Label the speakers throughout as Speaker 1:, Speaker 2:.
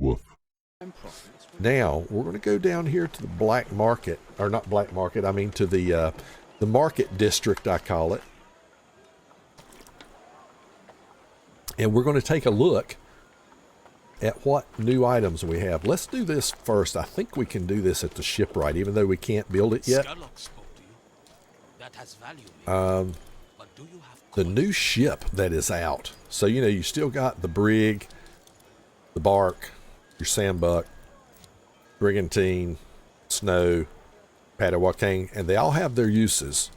Speaker 1: Woof.
Speaker 2: Now, we're going to go down here to the black market, or not black market, I mean to the market district, I call it. And we're going to take a look at what new items we have. Let's do this first. I think we can do this at the shipwright, even though we can't build it yet. The new ship that is out. So, you know, you still got the brig, the bark, your sandbuck, brigantine, snow, Padawakang, and they all have their uses.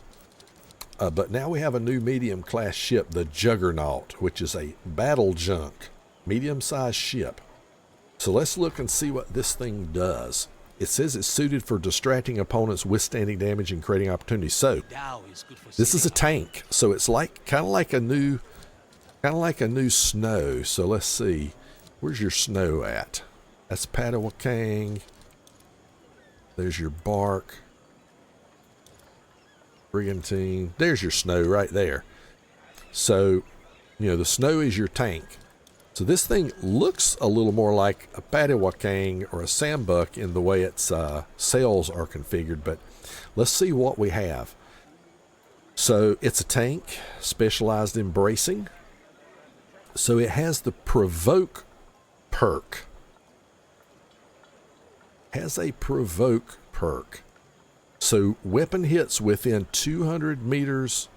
Speaker 2: But now we have a new medium class ship, the Juggernaut, which is a battle junk, medium-sized ship. So let's look and see what this thing does. It says it's suited for distracting opponents, withstanding damage, and creating opportunities. So this is a tank. So it's like kind of like a new snow. So let's see, where's your snow at? That's Padawakang. There's your bark, brigantine. There's your snow right there. So, you know, the snow is your tank. So this thing looks a little more like a Padawakang or a Sambuck in the way its sails are configured, but let's see what we have. So it's a tank specialized in bracing. So it has the Provoke perk. Has a Provoke perk. So weapon hits within 200 meters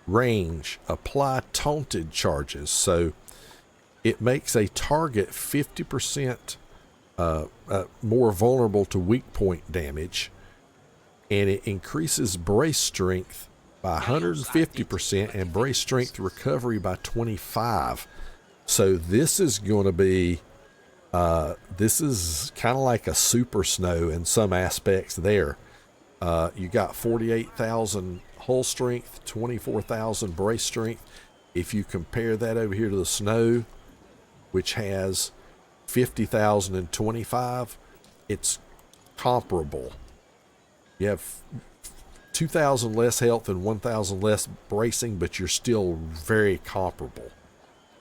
Speaker 2: range apply taunted charges. So it makes a target 50% more vulnerable to weak point damage, and it increases brace strength by 150% and brace strength recovery by 25. So this is going to be, this is kind of like a super snow in some aspects there. You got 48,000 hull strength, 24,000 brace strength. If you compare that over here to the snow, which has 50,000 and 25, it's comparable. You have 2,000 less health and 1,000 less bracing, but you're still very comparable.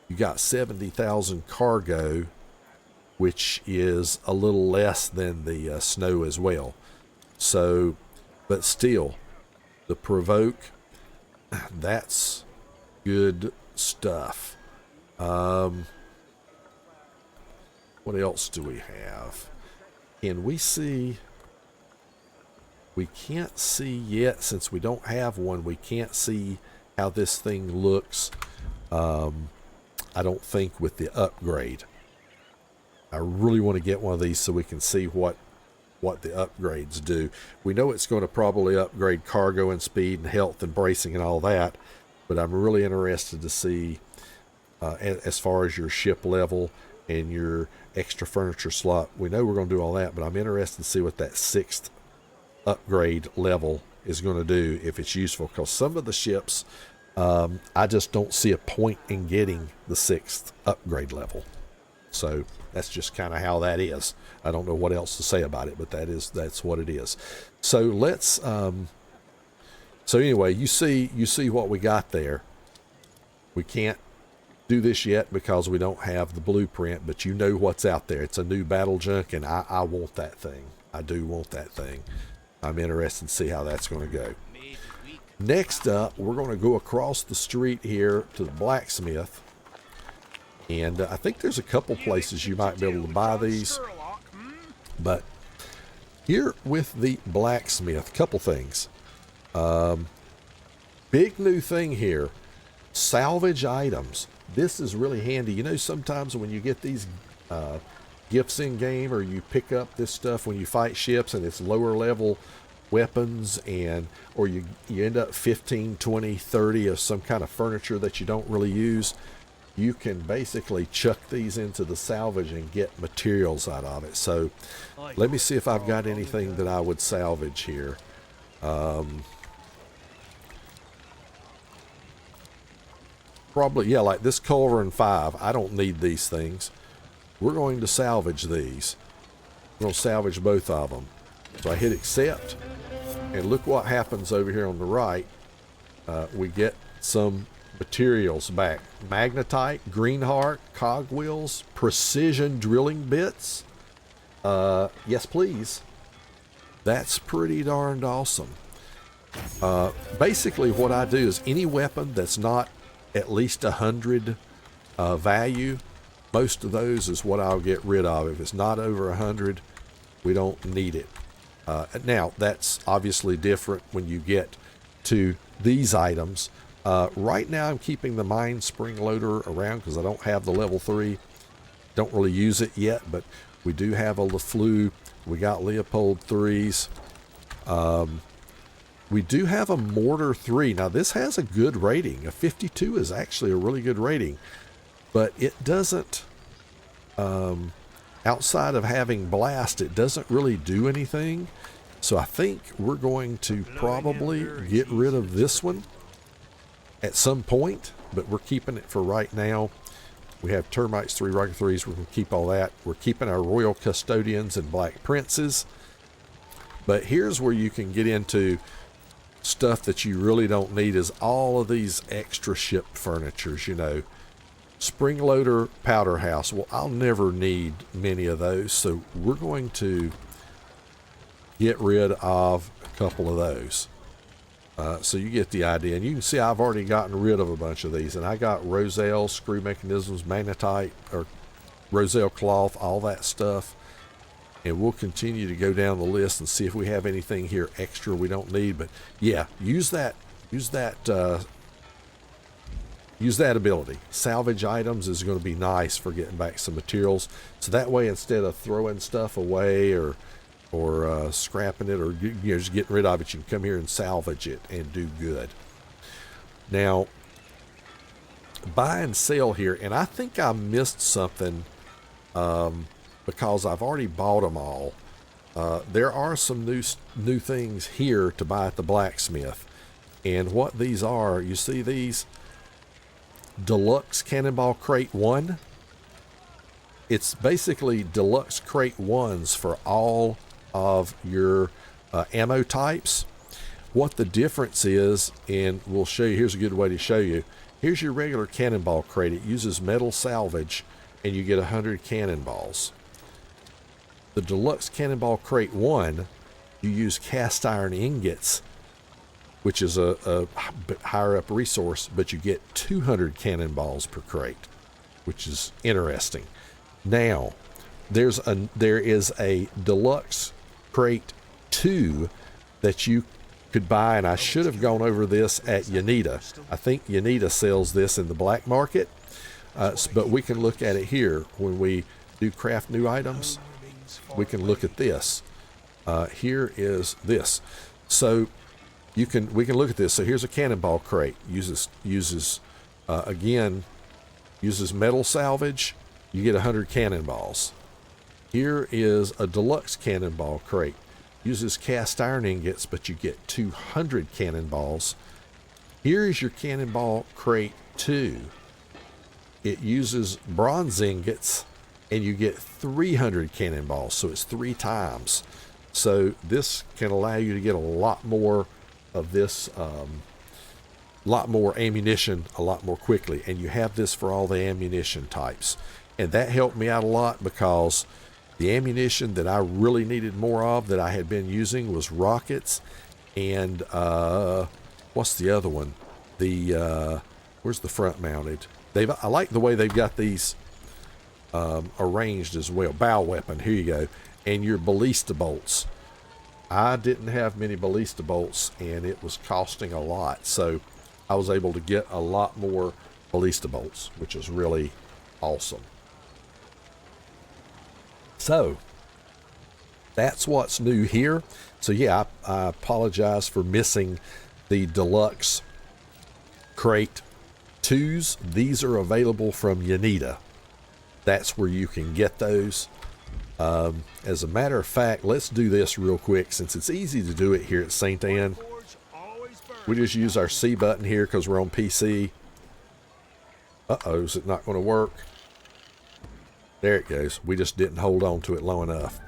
Speaker 2: You got 70,000 cargo, which is a little less than the snow as well. So, but still, the Provoke, that's good stuff. What else do we have? Can we see? We can't see yet, since we don't have one. We can't see how this thing looks. I don't think with the upgrade. I really want to get one of these so we can see what the upgrades do. We know it's going to probably upgrade cargo and speed and health and bracing and all that, but I'm really interested to see as far as your ship level and your extra furniture slot. We know we're going to do all that, but I'm interested to see what that 6th upgrade level is going to do, if it's useful, because some of the ships I just don't see a point in getting the 6th upgrade level. So that's just kind of how that is. I don't know what else to say about it, but that's what it is. So let's so anyway, you see what we got there. We can't do this yet because we don't have the blueprint, but you know what's out there. It's a new battle junk, and I want that thing. I do want that thing. I'm interested to see how that's going to go. Next up, we're going to go across the street here to the blacksmith, and I think there's a couple places you might be able to buy these, but here with the blacksmith, couple things. Big new thing here, salvage items. This is really handy. You know, sometimes when you get these gifts in game, or you pick up this stuff when you fight ships and it's lower level weapons, and or you end up 15, 20, 30 of some kind of furniture that you don't really use, you can basically chuck these into the salvage and get materials out of it. So let me see if I've got anything that I would salvage here. Probably, yeah, like this Culverin 5. I don't need these things. We're going to salvage these. We're going to salvage both of them. So I hit accept, and look what happens over here on the right. We get some materials back. Magnetite, greenheart, cogwheels, precision drilling bits. Yes, please. That's pretty darned awesome. Basically what I do is any weapon that's not at least 100 value, most of those is what I'll get rid of. If it's not over 100, we don't need it. Now, that's obviously different when you get to these items. Right now, I'm keeping the mine spring loader around because I don't have the level 3. Don't really use it yet, but we do have a LeFleur. We got Leopold 3s. We do have a Mortar 3. Now, this has a good rating. A 52 is actually a really good rating, but it doesn't, outside of having blast, it doesn't really do anything. So I think we're going to probably get rid of this one at some point, but we're keeping it for right now. We have Termites 3, Rocket 3s. We're going to keep all that. We're keeping our Royal Custodians and Black Princes. But here's where you can get into stuff that you really don't need, is all of these extra ship furnitures, you know. Spring loader, powder house. Well, I'll never need many of those, so we're going to get rid of a couple of those. So you get the idea. And you can see I've already gotten rid of a bunch of these. And I got Roselle, screw mechanisms, magnetite, or Roselle cloth, all that stuff. And we'll continue to go down the list and see if we have anything here extra we don't need. But yeah, use that ability. Salvage items is going to be nice for getting back some materials. So that way, instead of throwing stuff away or scrapping it, or just getting rid of it, you can come here and salvage it and do good. Now, buy and sell here, and I think I missed something because I've already bought them all. There are some new things here to buy at the blacksmith, and what these are, you see these Deluxe Cannonball Crate 1. It's basically Deluxe Crate 1s for all of your ammo types. What the difference is, and we'll show you, here's a good way to show you. Here's your regular cannonball crate. It uses metal salvage, and you get 100 cannonballs. The Deluxe Cannonball Crate 1, you use cast iron ingots, which is a higher up resource, but you get 200 cannonballs per crate, which is interesting. Now, there is a Deluxe Crate 2 that you could buy, and I should have gone over this at Yanita. I think Yanita sells this in the black market, but we can look at it here when we do craft new items. We can look at this. Here is this. So we can look at this. So here's a cannonball crate. Uses metal salvage. You get 100 cannonballs. Here is a Deluxe Cannonball Crate. Uses cast iron ingots, but you get 200 cannonballs. Here is your Cannonball Crate 2. It uses bronze ingots, and you get 300 cannonballs, so it's 3 times. So this can allow you to get a lot more of this, lot more ammunition a lot more quickly. And you have this for all the ammunition types. And that helped me out a lot, because the ammunition that I really needed more of that I had been using was rockets and what's the other one? Where's the front mounted? I like the way they've got these arranged as well. Bow weapon, here you go. And your ballista bolts. I didn't have many ballista bolts, and it was costing a lot, so I was able to get a lot more ballista bolts, which is really awesome. So that's what's new here. So yeah, I apologize for missing the Deluxe Crate 2s. These are available from Yanita. That's where you can get those. As a matter of fact, let's do this real quick, since it's easy to do it here at St. Anne. We just use our C button here because we're on PC. Uh-oh, is it not going to work? There it goes. We just didn't hold on to it long enough.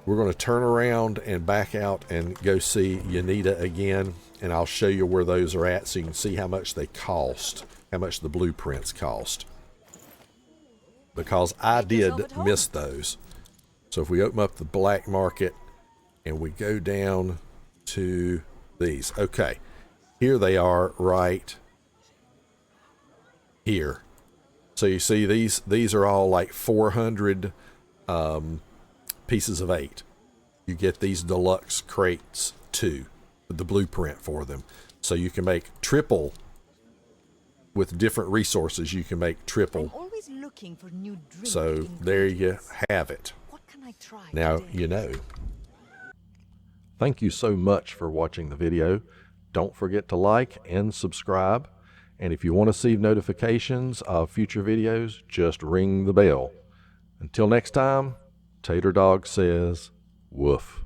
Speaker 2: We're going to turn around and back out and go see Yanita again. and I'll show you where those are at so you can see how much they cost, how much the blueprints cost. Because I did miss those. So if we open up the black market and we go down to these. Okay, here they are right here. So you see these are all like 400 pieces of 8. You get these deluxe crates too, with the blueprint for them. So you can make triple with different resources. You can make triple.
Speaker 1: I'm always looking for new drink
Speaker 2: So there you have it.
Speaker 1: What can I try
Speaker 2: Now
Speaker 1: today?
Speaker 2: you know. Thank you so much for watching the video. Don't forget to like and subscribe. And if you want to see notifications of future videos, just ring the bell. Until next time, Tater Dawg says, woof.